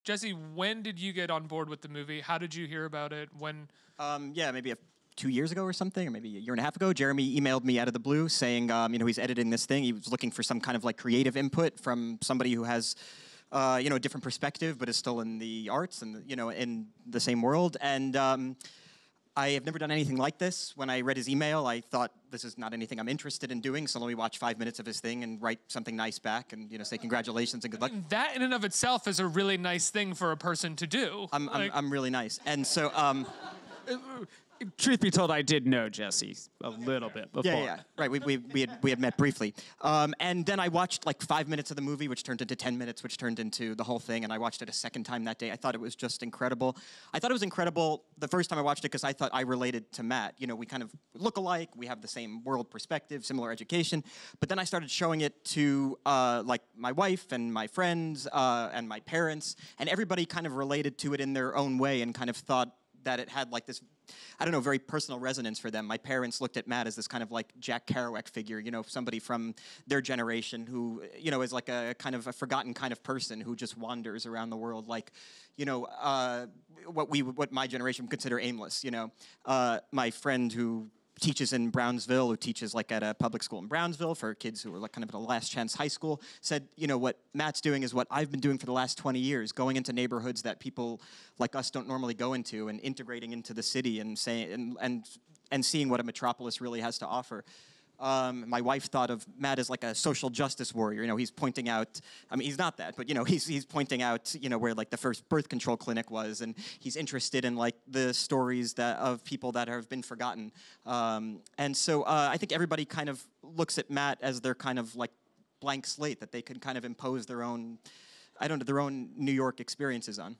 Jesse, when did you get on board with the movie? How did you hear about it? When? Yeah, maybe 2 years ago or something, or maybe a year and a half ago. Jeremy emailed me out of the blue saying, he's editing this thing. He was looking for some kind of like creative input from somebody who has, a different perspective, but is still in the arts and, in the same world. And I have never done anything like this. When I read his email, I thought, this is not anything I'm interested in doing, so let me watch 5 minutes of his thing and write something nice back and, say congratulations and good luck. That in and of itself is a really nice thing for a person to do. I'm really nice. And so... Truth be told, I did know Jesse a little bit before. Yeah. Right, we had met briefly. And then I watched like 5 minutes of the movie, which turned into 10 minutes, which turned into the whole thing, and I watched it a second time that day. I thought it was just incredible. I thought it was incredible the first time I watched it because I thought I related to Matt. We kind of look alike, we have the same world perspective, similar education. But then I started showing it to like my wife and my friends and my parents, and everybody kind of related to it in their own way and kind of thought that it had like this, I don't know, very personal resonance for them. My parents looked at Matt as this kind of like Jack Kerouac figure, somebody from their generation who, is like a kind of a forgotten kind of person who just wanders around the world like, what my generation would consider aimless, My friend who teaches in Brownsville, who teaches like at a public school in Brownsville for kids who are like kind of at a last chance high school, said, what Matt's doing is what I've been doing for the last 20 years, going into neighborhoods that people like us don't normally go into and integrating into the city and saying and seeing what a metropolis really has to offer. My wife thought of Matt as like a social justice warrior. He's pointing out, he's not that, but, he's pointing out, where like the first birth control clinic was, and he's interested in like the stories of people that have been forgotten. And so I think everybody kind of looks at Matt as their kind of like blank slate that they can kind of impose their own, their own New York experiences on.